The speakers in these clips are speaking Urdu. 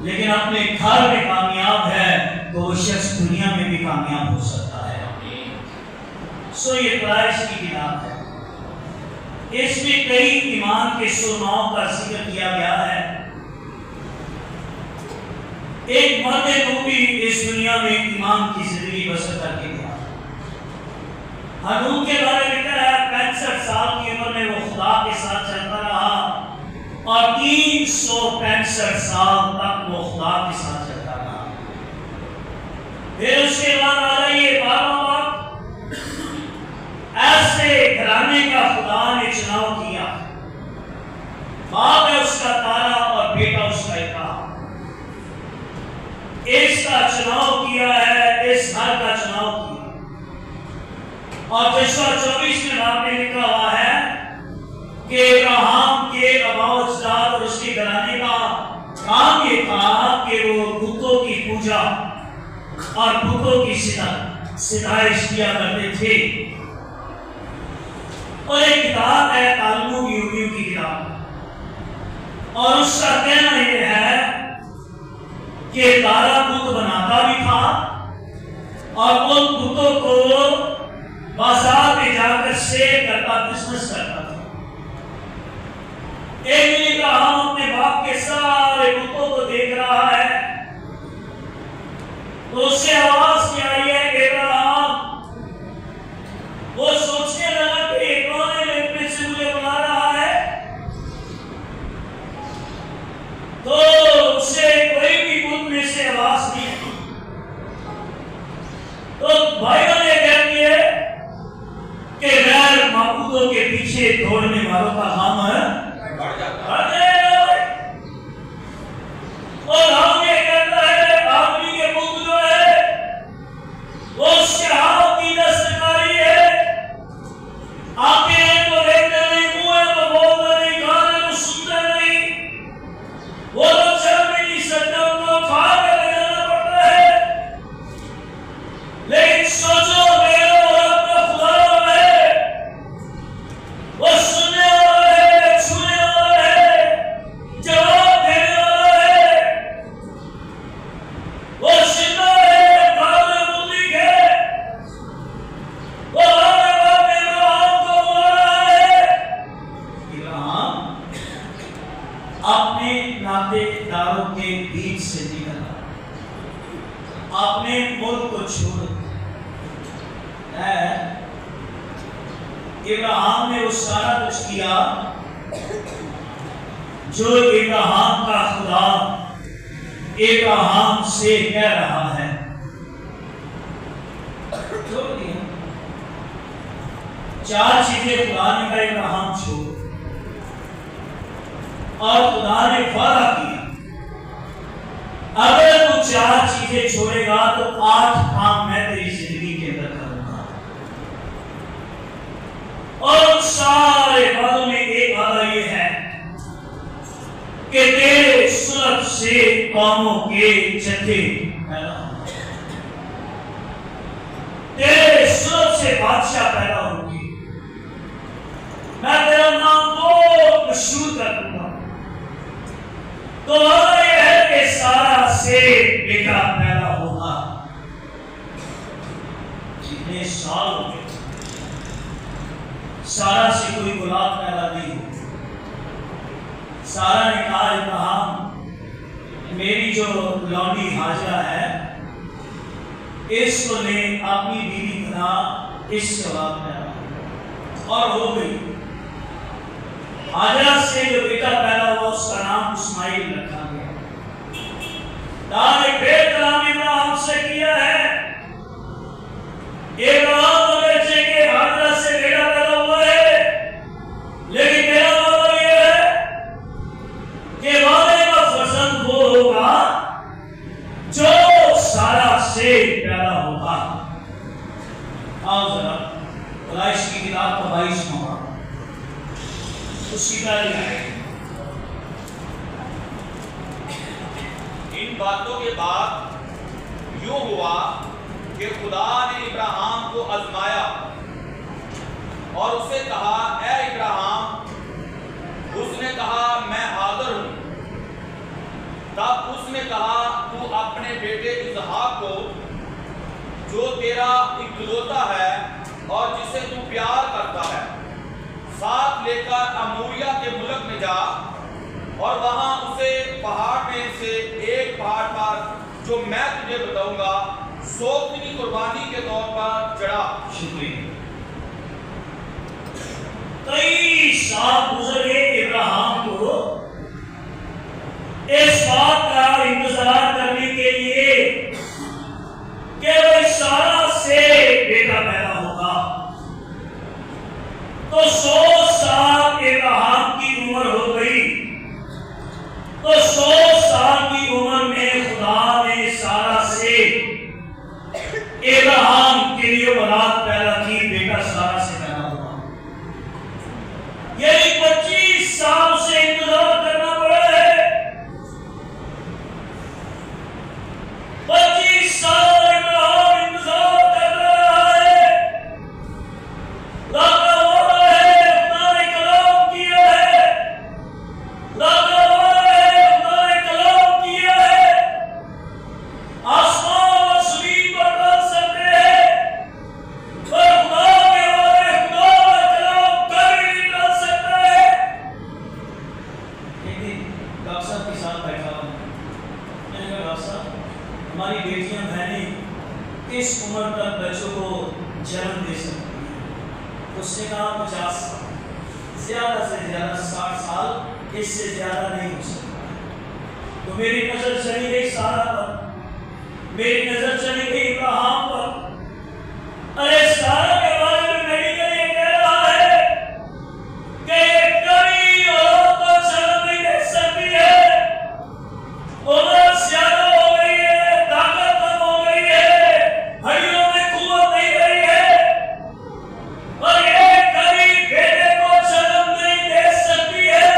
لیکن اپنے گھر میں کامیاب ہے تو وہ شخص دنیا میں بھی کامیاب ہو سکتا ہے۔ سو یہ پیدائش کی کتاب ہے، اس میں کئی ایمان کے سرماؤں کا ذکر کیا گیا ہے۔ ایک مرد نوبی اس دنیا میں ایمان کی زندگی بسر کر کے گیا۔ ہنوک کے بارے میں لکھا ہے 65 سال کی عمر میں وہ خدا کے ساتھ چلتا رہا اور 365 سال تک وہ خدا کے ساتھ چلتا رہا۔ پھر اس کے بعد آ رہی 12واں بات، ایسے گھرانے کا خدا نے چناؤ کیا، باپ ہے اس کا تارا اور بیٹا اس کا ابراہیم۔ اس کا چناؤ کیا ہے، اس گھر کا چناؤ کیا۔ اور جشوا 24 میں آپ نے لکھا ہوا ہے کہ ابراہیم کے آباء و اجداد اور اس کے گھرانے کا کام یہ تھا کہ وہ بتوں کی پوجا اور بتوں کی ستائش کیا کرتے تھے۔ اور ایک کتاب ہے تالمود یومیوں کی کتاب، اور اس کا کہنا یہ ہے کہ تارا بت بناتا بھی تھا اور ان بتوں کو بازار میں جا کر سیل کرتا، بزنس کرتا تھا۔ ایک دن ابراہیم اپنے باپ کے سارے بتوں کو دیکھ رہا ہے تو اس سے آواز کی آئی ہے کہ ابراہیم، وہ سوچنے لگا کہ یہ کون ہے جو اتنے سے مجھے بلا رہا ہے، تو اسے کوئی بھی بت میں سے آواز نہیں آئی۔ تو بھائیوں نے کہہ دیا کہ غیر معبودوں کے پیچھے دوڑنے والوں کا غم بڑھ جاتا ہے، اور ہم یہ کہتا ہے آدمی کے بت جو ہے وہ اس کے ہاتھ کی دستکاری ہے، آنکھیں تو دیکھتے نہیں، منہ ہے تو بولتے نہیں، کان ہے تو سنتے نہیں، وہ تو چل بھی نہیں سکتے، ان کو کھا کے لے جانا پڑتا ہے۔ لیکن سوچو میرا اور اپنا خدا ہے، وہ سننے والا ہے، چھونے والا ہے، جواب دینے والا ہے، وہ زندہ ہے، قابل مطلق ہے، وہ ہر وقت ابراہیم کو بلا رہا ہے۔ ابراہیم اپنے ناطے داروں کے بیچ سے نکلا، اپنے ملک کو چھوڑ ابراہیم نے وہ سارا کچھ کیا جو ابراہیم کا خدا ابراہیم سے کہہ رہا ہے، چھوڑ دیا۔ 4 چیزیں خدا نے کہا ابراہیم چھوڑ، اور خدا نے وعدہ کیا اگر تو 4 چیزیں چھوڑے گا تو 8 کام میں تیری زندگی کے اندر کروں گا۔ اور سارے وعدوں میں ایک وعدہ یہ ہے کہ تیرے سلب سے قوموں کے جتھے پیدا ہوں گے، تیرے سلب سے بادشاہ پیدا ہوں گے، میں تیرا نام بہت مشہور کر دوں گا۔ تو وعدہ یہ ہے کہ سارا سے بیٹا پیدا ہوگا۔ جتنے سال ہو گئے سارا سے کوئی اولاد پیدا نہیں ہو۔ سارا نے کہا ابراہیم میری جو لونڈی ہاجرہ ہے اس کو لے اپنی بیوی بنا، اس سے اولاد پیدا ہو، اور ہو گئی۔ ہاجرہ سے جو بیٹا پیدا ہوا اس کا نام اسماعیل رکھا گیا۔ دعوے پھر کلام ابراہیم سے کیا ہے، ابراہیم اگرچہ کہ ہاجرہ سے بیٹا پیدا ہوا ہے، لیکن میرا وعدہ یہ ہے کہ وعدے کا فرزند وہ ہوگا جو سارا سے پیدا ہوگا۔ آؤ ذرا پیدائش کی کتاب کا 22واں باب اس کی پہلی آیت۔ ان باتوں کے بعد یوں ہوا کہ خدا نے ابراہیم کو آزمایا اور اسے کہا اے ابراہیم، اس نے کہا میں حاضر ہوں۔ تب اس نے کہا تو اپنے بیٹے اسحاق کو جو تیرا اکلوتا ہے اور جسے تو پیار کرتا ہے ساتھ لے کر اموریہ کے ملک میں جا اور وہاں اسے پہاڑ میں سے ایک پہاڑ پر جو میں تجھے بتاؤں گا سوگندی قربانی کے طور پر چڑھا۔ شکریہ۔ کئی سال گزر گئے ابراہیم کو اس بات کا انتظار کرنے کے لیے کہ وہ سارا سے بیٹا پیدا ہوگا۔ تو 100 سال ابراہیم کی عمر ہو گئی۔ تو 100 سال کی عمر میں خدا نے سارا سے ابراہیم کے لیے اولاد پیدا کی، بیٹا سارا سے پیدا ہوا۔ یعنی 25 سال سے انتظار کرنا پڑا ہے۔ 25 سال ابراہیم انتظار کر رہا ہے۔ لگا ہوا ہے خدا نے کلام کیا ہے، لگا ہوا ہے خدا نے کلام کیا ہے۔ آسمان اور زمین پر ڈال سکتے ہیں پر خدا کے بارے خدا کا کلام کبھی نہیں ڈال سکتا ہے۔ ایک دن ڈاکٹر صاحب کے ساتھ بیٹھا ہوں، میں نے کہا ڈاکٹر صاحب ہماری بیٹیاں بہنیں کس عمر تک بچوں کو جنم دے سکتی ہیں؟ اس نے کہا 50 سال، زیادہ سے زیادہ 60 سال، اس سے زیادہ نہیں ہو سکتا۔ تو میری نظر چلی گئی سارا پر، میری نظر چلی گئی ابراہیم پر۔ ارے سارا کے بارے میں میڈیکل یہ کہہ رہا ہے کہ کبھی اولاد کو جنم نہیں دے سکتی ہے، عمر زیادہ ہو گئی ہے، طاقت کم ہو گئی ہے، ہڈیوں میں قوت نہیں رہی ہے، اور یہ کبھی بیٹے کو جنم نہیں دے سکتی ہے۔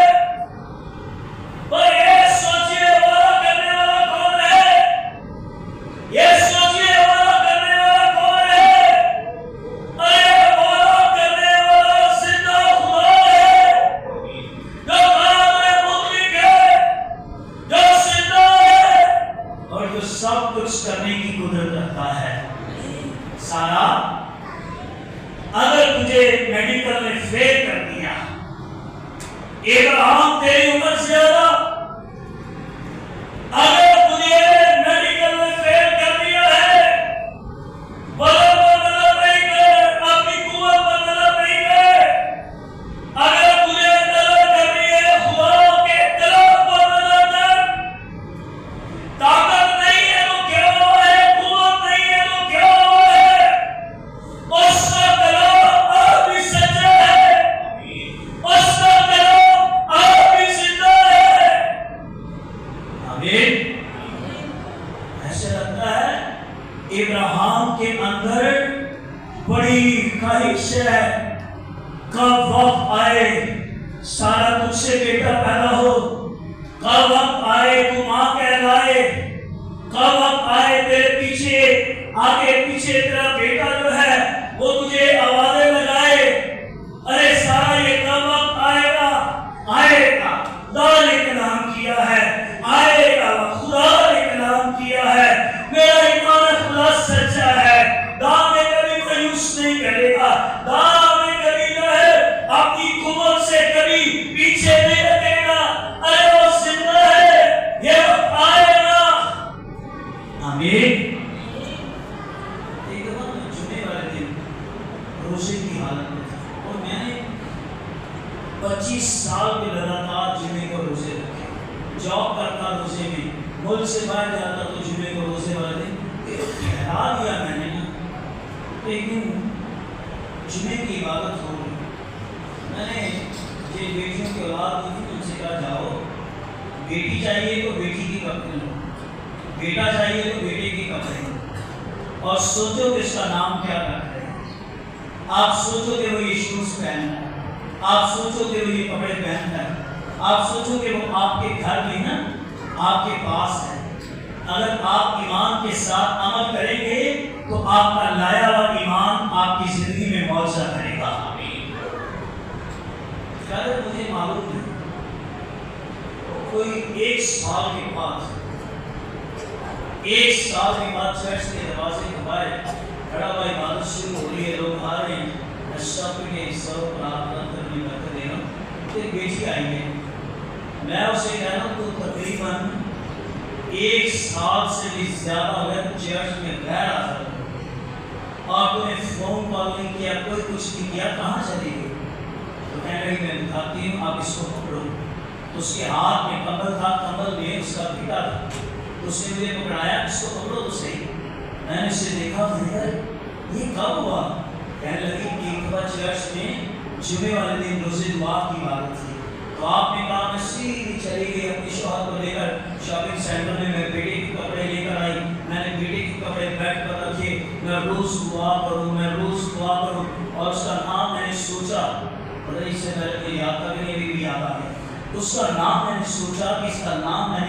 پر یہ سوچیے والا کرنے والا کون ہے؟ یہ سوچیے والا کرنے والا کون ہے؟ ارے والا کرنے والا زندہ خدا ہے، جو قابل مطلق ہے، جو زندہ ہے اور جو سب کچھ کرنے کی قدرت رکھتا ہے۔ سارا اگر تجھے میڈیکل نے فیل کر دیا، ابراہیم تیری عمر زیادہ، اگر تجھے میڈیکل نے فیل کر دیا ہے، بدن پر نظر نہیں کر، اپنی قوت پر نظر نہیں کر، اگر تجھے نظر کرنی ہے خدا کے کلام پر نظر کر۔ طاقت نہیں ہے تو کیا ہوا ہے، قوت نہیں ہے تو کیا ہوا ہے، اس کا کلام اب بھی سچا ہے، اس کا کلام اب بھی زندہ ہے۔ آمین۔ ایسے لگتا ہے ابراہیم کے اندر بڑی خواہش ہے، کب وقت آئے سارا تجھ سے بیٹا پیدا ہو، کب وقت آئے تو ماں کہلائے، کب وقت آئے تیرے پیچھے آگے پیچھے تیرا بیٹا جو ہے وہ تجھے آوازیں لگائے۔ ارے سارا یہ کب وقت آئے گا؟ آئے گا، خدا نے کلام کیا ہے، آئے گا، خدا نے کلام کیا ہے۔ میرا ایمان ہے خدا سچا ہے، دام میں کبھی مایوس نہیں کرے گا، دام میں کبھی جو ہے اپنی قوت سے کبھی پیچھے نہیں رکھے گا۔ ارے وہ زندہ ہے، یہ وقت آئے گا۔ آمین۔ ایک دفعہ میں جمعے والے دن روزے کی حالت میں تھا اور میں نے 25 سال کے لگاتار جمعے کو روزے رکھے، جاب کرتا روزے میں، ملک سے باہر جاتا تو جمعے کو روزے والے دن ٹھہرا دیا میں نے نا۔ ایک دن جمعے کی عبادت ہو گئی، میں نے یہ بیٹیوں کی اولاد دی تھی، ان سے کہا جاؤ، بیٹی چاہیے تو بیٹی کی کپڑے لو، بیٹا چاہیے تو بیٹے کی کپڑے لو، اور سوچو کہ اس کا نام کیا رکھ رہے ہیں۔ آپ سوچو کہ وہ یہ شوز پہننا ہے، آپ سوچو کہ وہ یہ کپڑے پہنتا ہے، آپ سوچو کہ وہ آپ کے گھر میں نا آپ کے پاس ہے۔ اگر آپ ایمان کے ساتھ عمل کریں گے تو آپ کا لایا ہوا ایمان آپ کی زندگی میں معجزہ کرے گا۔ آمین۔ شاید مجھے معلوم ہے کوئی ایک سال کے بعد چرچ کے دروازے کے باہر کھڑا ہوا عبادت شروع ہو رہی ہے، لوگ آ رہے ہیں، اشرف کے سروں پر آپ کرنے کرتے دے رہا ہوں، ایک بیٹی آئی ہے، میں اسے کہہ رہا ہوں تو تقریباً 1 سال سے بھی زیادہ ہو گیا چرچ میں غیر حاضر، آپ نے فون کال نہیں کیا، کوئی کچھ نہیں کیا، کہاں چلی گئی؟ تو کہنے لگی میں دکھاتی ہوں، آپ اس کو پکڑو۔ تو اس کے ہاتھ میں کمبل تھا، کمبل میں اس کا بیٹا تھا، اس نے مجھے پکڑایا، اس کو پکڑو تو صحیح۔ میں نے اسے دیکھا، یہ کب ہوا؟ کہنے لگی ایک دفعہ چرچ میں جمعے والے دن روزے دعا کی عبادت تھی، تو آپ نے کہا میں سیدھی چلی گئی اپنی شوہر کو لے کر شاپنگ سینٹر میں، میں بیٹے کے کپڑے لے کر آئی، میں نے بیٹے کے کپڑے بیٹھ پر رکھے، میں روز دعا کروں، اور اس کا نام میں نے سوچا، پتہ اس سے میرے کو یاد تھا کہ یہ بھی یاد آ گیا، اس کا نام میں نے سوچا کہ اس کا نام میں نے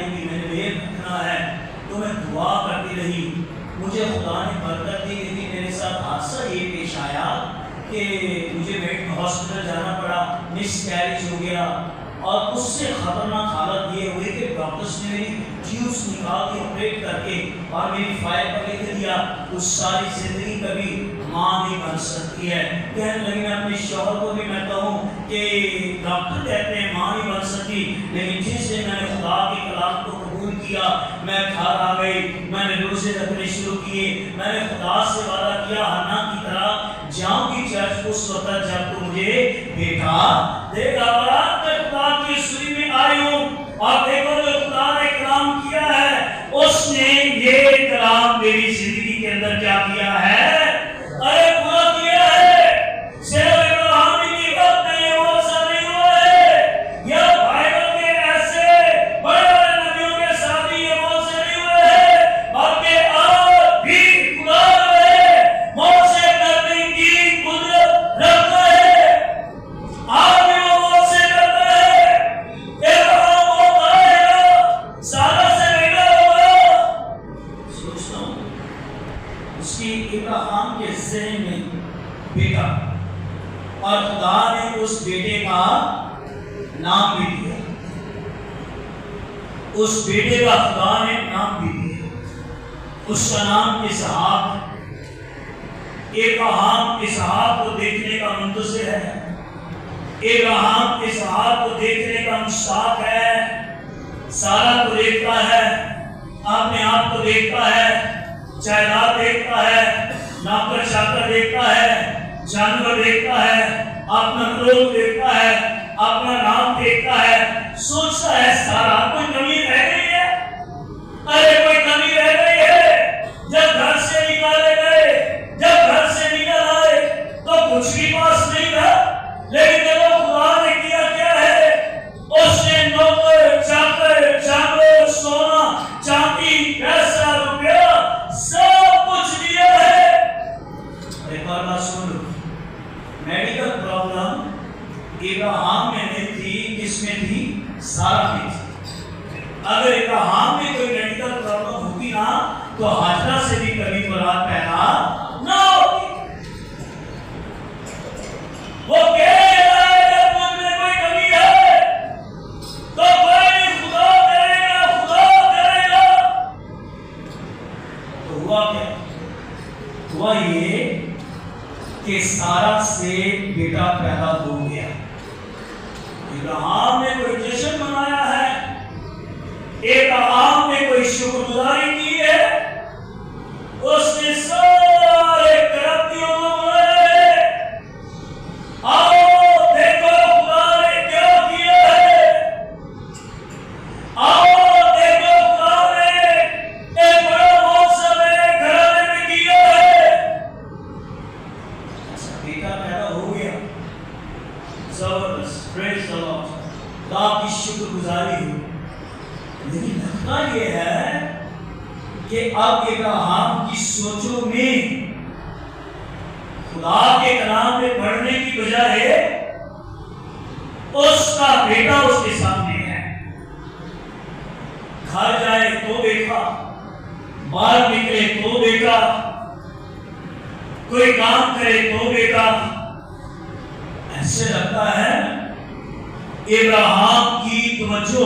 رکھنا ہے، تو میں دعا کرتی رہی، مجھے خدا نے برکت دی، لیکن میرے ساتھ حادثہ یہ پیش آیا کہ مجھے ہاسپٹل جانا پڑا، مس کیریج ہو گیا، اور اس سے خطرناک حالت یہ ہوئی کہ ڈاکٹرز نے میری ٹیوبس نکال کے آپریٹ کر کے اور میری فائل پر لکھ دیا اس ساری زندگی کبھی ماں نہیں بن سکتی ہے۔ کہنے لگی میں اپنے شوہر کو بھی میں کہوں کہ ڈاکٹر کہتے ہیں ماں نہیں بن سکتی، لیکن جس دن میں نے خدا کے کلام کو قبول کیا، میں گھر آ گئی، میں نے روزے رکھنے شروع کیے، میں نے خدا سے وعدہ کیا ہنا کی طرح جاؤں گی چرچ اس وقت جب تو مجھے بیٹا دے گا۔ میں خدا کی سوئی میں آئی ہوں، اور دیکھو جو خدا نے کلام کیا ہے، اس نے یہ کلام میری زندگی کے اندر کیا کیا ہے؟ ارے پورا کیا ہے۔ صرف ابراہیم کی وقت میں یہ معجزہ نہیں ہوا ہے، یا بائبل کے ایسے بڑے بڑے نبیوں کے ساتھ یہ معجزے نہیں ہوئے ہیں، بلکہ آج بھی خدا ہے معجزے کرنے کی قدرت رکھتا ہے، آج بھی وہ معجزے کرتا ہے۔ ابراہیم ہوتا ہے سارا سے بیٹا ہوگا، سوچتا ہوں اس کی ابراہیم کے ذہن میں بیٹا، اور خدا نے اس بیٹے کا نام بھی دیا، اس بیٹے کا خدا نے نام بھی دیا، اس کا نام اسحاق۔ ابراہیم اسحاق کو دیکھنے کا منتظر ہے، ابراہیم اسحاق کو دیکھنے کا مشتاق ہے، سارا کو دیکھتا ہے، اپنے آپ کو دیکھتا ہے، جائیداد دیکھتا ہے، نوکر چاکر دیکھتا ہے، جانور دیکھتا ہے، اپنا لوگ دیکھتا ہے، اپنا نام دیکھتا ہے، سوچتا ہے سارا کوئی کمی رہ گئی ہے؟ ارے کوئی کمی رہ گئی ہے؟ جب گھر سے نکالے گئے، جب گھر سے نکل آئے تو کچھ بھی پاس نہیں تھا، لیکن دیکھو خدا نے کیا کیا ہے، اس نے نوکر چاکر جانور سونا چاندی پیسہ روپیہ سب کچھ دیا ہے۔ ایک اور بات سن لو، میڈیکل پرابلم ابراہیم میں نہیں تھی، کس میں تھی؟ سارا میں تھی۔ اگر ابراہیم میں کوئی میڈیکل پرابلم ہوتی نا تو حاجرہ سے بھی کبھی اولاد پیدا نہ ہوتی۔ وہ کہہ رہا ہے جب مجھ میں کوئی کمی ہے تو کوئی نہیں، خدا کرے گا، خدا کرے گا۔ تو ہوا کیا؟ ہوا یہ کہ سارا سے بیٹا پیدا ہو گیا۔ ابراہیم نے کوئی جشن منایا ہے، ابراہیم نے کوئی شکر گزاری کی ہے، اس نے سارے کربیوں کو بلائے، آؤ دیکھو خدا نے کیا کیا ہے، آؤ دیکھو خدا نے ایک بڑا معجزہ میرے گھرانے میں کیا ہے۔ اچھا بیٹا پیدا ہو گیا، زبردست، پریز دی لارڈ، خدا کی شکر گزاری ہو۔ لیکن لگتا یہ ہے کہ اب ابراہیم کی سوچوں میں خدا کے کلام میں پڑھنے کی بجائے اس کا بیٹا اس کے سامنے ہے، گھر جائے تو دیکھا، باہر نکلے تو دیکھا، کوئی کام کرے تو دیکھا، ایسے لگتا ہے ابراہیم کی توجہ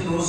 2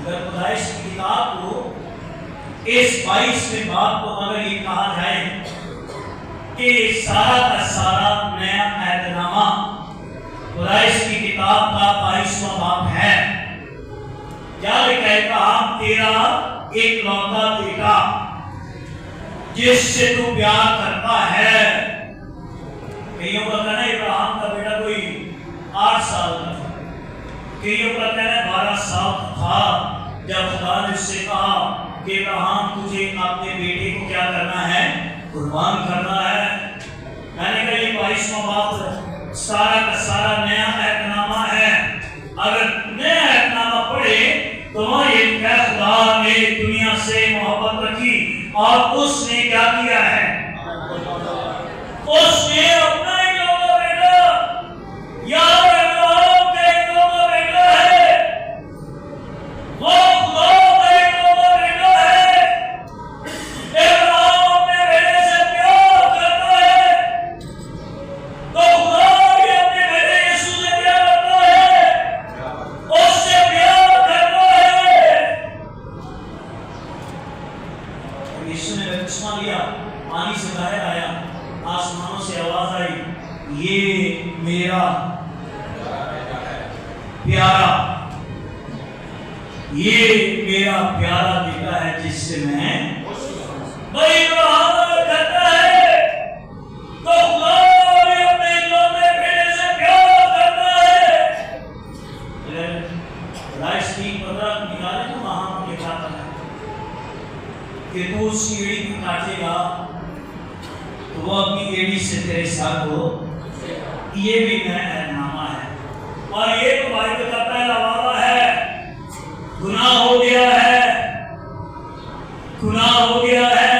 اگر پیدائش کی کتاب کو اس 22ویں باب کو اگر یہ کہا جائے کہ سارا کا سارا نیا عہد نامہ پیدائش کی کتاب کا 22واں باب ہے، کیا لکھا ہے؟ ابراہیم تیرا ایک لوتا بیٹا جس سے تو پیار کرتا ہے. کئیوں کا کہنا ہے ابراہیم کا بیٹا کوئی 8 سال کا تھا، کئیوں کا کہنا ہے 12 سال کا تھا جب خدا نے اس سے کہا کہ ابراہیم تجھے اپنے بیٹے کو کیا کرنا ہے؟ قربان کرنا ہے. میں نے کہا یہ 22واں باب سارا کا سارا نیا عہد نامہ ہے. اگر نیا عہد نامہ پڑھے تو وہاں یہ کہ خدا نے دنیا سے محبت رکھی اور اس نے کیا کیا ہے؟ اس نے اپنا اکلوتا بیٹا، یاد ابراہیم کا اکلوتا بیٹا ہے، وہ خدا کا اکلوتا بیٹا ہے. ابراہیم اپنے بیٹے سے پیار کرتا ہے تو خدا بھی اپنے بیٹے یسوع سے پیار کرتا ہے، اس سے پیار کرتا ہے. یسوع نے بپتسمہ لیا، پانی سے باہر آیا، آسمانوں سے آواز آئی، یہ میرا پیارا، یہ میرا پیارا بیٹا ہے جس سے میں بھائی ابراہیم کرتا ہے تو خدا بھی اپنے اکلوتے بیٹے سے پیار کرتا ہے. پیدائش کی 15 نکالے تو وہاں لکھا تھا کہ تو سیڑھی کو کاٹے گا تو وہ اپنی ایڑی سے تیرے ساتھ ہو. یہ بھی نیا عہد نامہ ہے اور یہ تو بائبل کا پہلا وعدہ ہے. گناہ ہو گیا ہے، گناہ ہو گیا ہے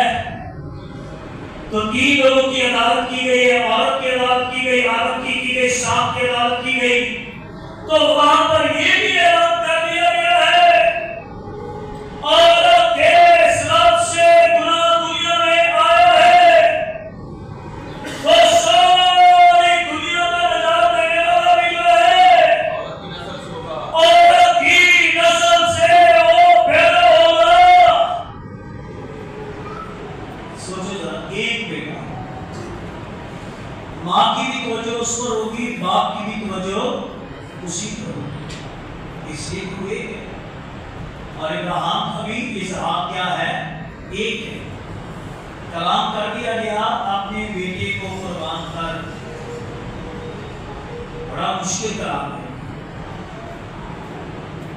تو 3 لوگوں کی عدالت کی گئی ہے، عورت کی عدالت کی گئی، آدم کی گئی، سانپ کی عدالت کی گئی. تو وہاں پر یہ بھی اعلان کر دیا گیا ہے عورت کے سبب سے گناہ دنیا میں آیا ہے تو ساری دنیا کا نجات دینے والا بھی جو ہے عورت کی نسل سے وہ پیدا ہوگا. سوچو ذرا، ایک بیٹا، ماں کی بھی توجہ اس پر ہوگی، باپ کی بھی توجہ اسی پر ہوگی، اس لیے کوئی ایک ہے. اور ابراہیم کا بھی اسحاق کیا ہے؟ ایک ہے. کلام کر دیا گیا اپنے بیٹے کو قربان کر. بڑا مشکل کلام ہے.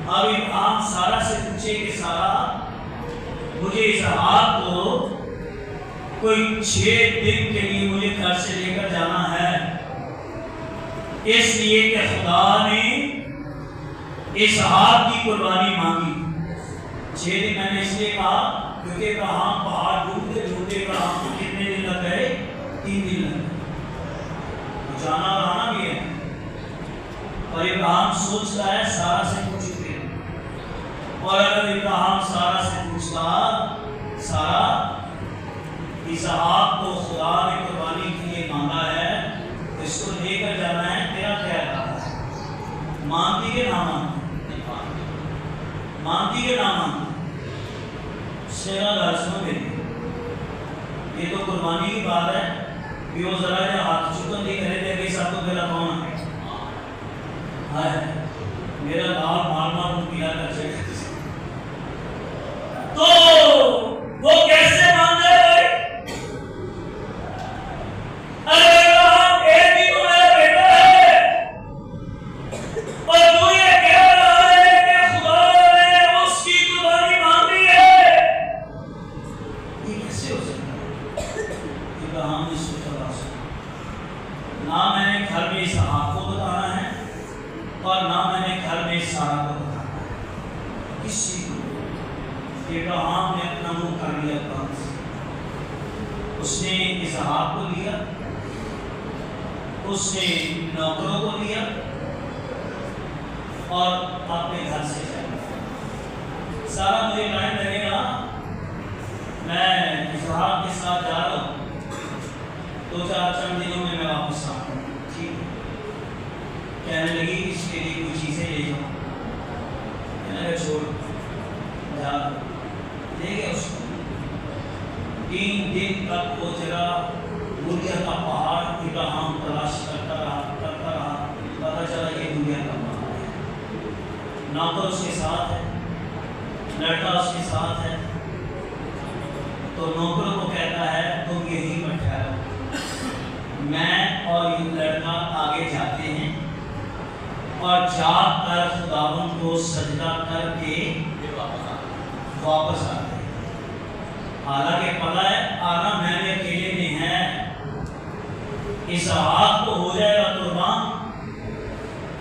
اب ابراہیم سارا سے پوچھے کہ سارا مجھے اسحاق کو کوئی 6 دن کے لیے مجھے گھر سے لے کر جانا ہے، اس لیے کہ خدا نے اسحاق کی قربانی مانگی. 6 دن میں نے اس لیے کہا کیونکہ ابراہیم پہاڑ ڈھونڈتے ڈھونڈتے ابراہیم کو کتنے دن لگ گئے؟ 3 دن لگ گئے. جانا اور آنا بھی ہے. اور ابراہیم سوچتا ہے سارا سے پوچھ چکے، اور اگر ابراہیم سارا سے پوچھتا سارا اسحاق کو خدا نے قربانی کے لیے مانگا ہے، اس کو لے کر جانا ہے، تیرا کیا ارادہ ہے؟ مانتی کے نہ مانتی؟ مانتی کے نہ مانتی؟ یہ تو قربانی کی بات ہے کہ وہ ذرا ہاتھ چکن نہیں کرے تھے کہ سب کو میرا کون ہے، میرا لال مارنا ان پیلا کر سے تو وہ کیسے مان جائے بھائی؟ ارے ابراہیم ایک ہی تو میرا بیٹا ہے اور تو یہ کہہ رہا ہے کہ خدا نے اس کی قربانی مانگی ہے. یہ کیسے ہو سکتا ہے؟ ابراہیم نے سوچا نہ میں نے گھر میں اسحاق کو بتانا ہے اور نہ میں نے گھر میں سارا کو بتانا ہے. کسی کو ابراہیم نے اپنا منہ کر لیا کام سے. اس نے اسحاق کو لیا، اس نے نوکروں کو لیا اور اپنے گھر سے چلا. سارا مجھے ٹائم لگے گا، میں اسحاق کے ساتھ جا رہا ہوں، 2-4 دنوں میں واپس آؤں گا. ٹھیک ہے؟ کہنے لگی اس کے لیے کچھ چیزیں لے جاؤں. میں نے چھوڑ جا لے گیا اس کو 3 دن تک وہ جگہ دنیا کا پہاڑ ابراہیم تلاش کرتا رہا پتا چلا یہ دنیا کا پہاڑ ہے، نوکر اس کے ساتھ ہے، لڑکا اس کے ساتھ ہے، تو نوکروں کو کہتا ہے تم یہیں پر ٹھہرو، میں اور یہ لڑکا آگے جاتے ہیں اور جا کر خداوند کو سجدہ کر کے واپس آتے ہیں۔ حالانکہ پتہ ہے آنا میں نے اکیلے میں ہے، اسحاق کو ہو جائے گا قربان،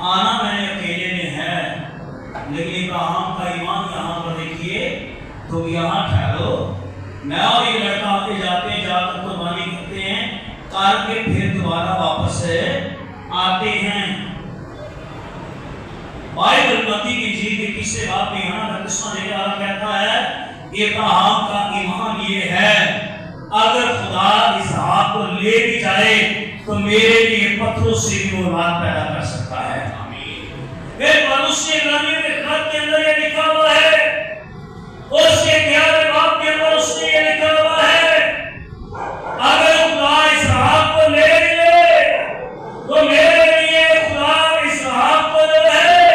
آنا میں نے اکیلے میں ہے، لیکن ابراہیم کا ایمان یہاں پر دیکھیے، تم یہاں ٹھہرو، میں اور یہ لڑکا آتے جاتے ہیں، جا کر قربانی کرتے ہیں، کر کے پھر دوبارہ واپس آتے ہیں۔ بائبل متی کی انجیل کے تیسرے باب میں یہاں پر قصہ دے رہا کہتا ہے ابراہیم کا ایمان یہ ہے اگر خدا اسحاق کو لے بھی جائے تو میرے لیے پتھروں سے بھی اولاد پیدا کر سکتا ہے۔ پھر پولس نے عبرانیوں کے خط کے اندر یہ لکھا ہوا ہے، اس کے 11ویں باب کے اندر اس نے یہ لکھا ہوا ہے اگر خدا اسحاق کو لے بھی لے تو میرے لیے خدا اسحاق کو جو ہے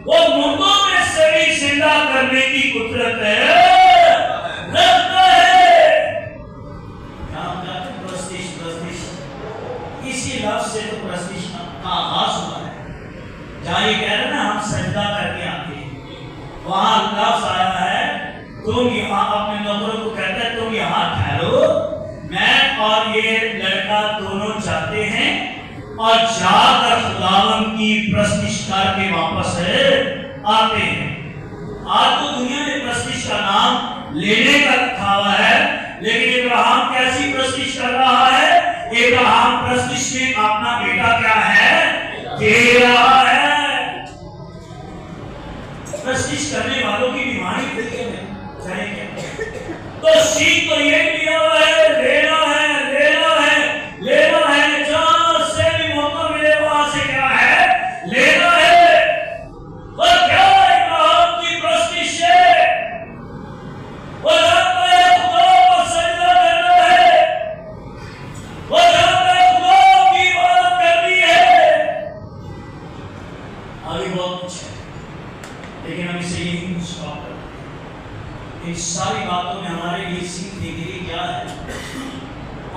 وہ مردوں میں سے بھی زندہ کرنے کی قدرت ہے رکھتا ہے۔ کام کرتے پرستش اسی لفظ سے تو پرستش کا آغاز ہوا ہے، جہاں یہ کہہ رہے نا ہم سجدہ کر کے آتے ہیں، وہاں لفظ آیا ہے تم یہاں اپنے نوکروں کو کہتا ہے تم یہاں ٹھہرو، میں اور یہ لڑکا دونوں جاتے ہیں اور جا کر خداوند کی پرستش کر کے واپس آتے ہیں۔ آج تو دنیا میں پرستش کا نام لینے کا رکھا ہوا ہے، لیکن ابراہیم کیسی پرستش کر رہا ہے؟ ابراہیم پرستش میں اپنا بیٹا کیا ہے؟ دے رہا ہے۔ پرستش کرنے والوں کی بیماری دیکھیں میں چاہے کیا تو سیکھ تو یہ لیا ہوا ہے، لینا ہے لینا ہے لینا ہے، جہاں سے بھی موقع ملے وہاں سے کیا ہے لینا ہے۔ اور کیا ابراہیم کی پرستش ہے؟ وہ جانتا ہے خدا کو سجدہ کرنا ہے، وہ جانتا ہے خدا کی عبادت کرنی ہے۔ آگے بہت کچھ ہے لیکن ہم اسے یہی اسٹاپ کرتے ہیں۔ ان ساری باتوں میں ہمارے لیے سیکھنے کے لیے کیا ہے؟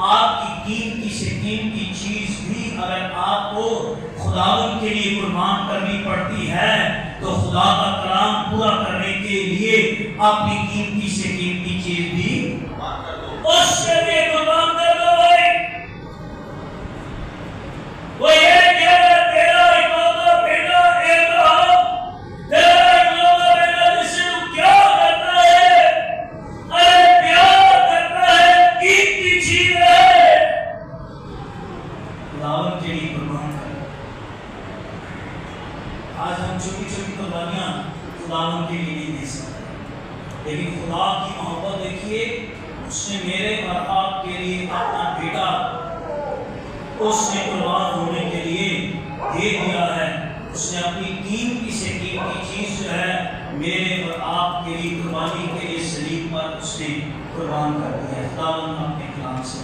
آپ کی قیمتی سے قیمتی چیز بھی اگر آپ کو خداوند کے لیے قربان کرنی پڑتی ہے تو خدا کا کلام پورا کرنے کے لیے اپنی قیمتی سے قیمتی چیز بھی اس سے بھی قربان کر دو بھائی۔ وہ یہ کہہ رہا ہے تیرا اکلوتا بیٹا ابراہیم، تیرا اکلوتا بیٹا جسے تو کیا کرتا ہے؟ ارے پیار کرتا ہے، قیمتی چیز ہے، خداوند کے لیے قربان کر۔ آج ہم چھوٹی چھوٹی قربانیاں خداوند کے لیے نہیں دے سکتے، لیکن خدا کی محبت دیکھیے، اس نے میرے اور آپ کے لیے اپنا بیٹا اس نے قربان ہونے کے لیے دے دیا ہے۔ اس نے اپنی قیمتی سے قیمتی چیز جو ہے میرے اور آپ کے لیے قربانی کے لیے صلیب پر اس نے قربان کر دیا ہے۔ خداوند اپنے کلام سے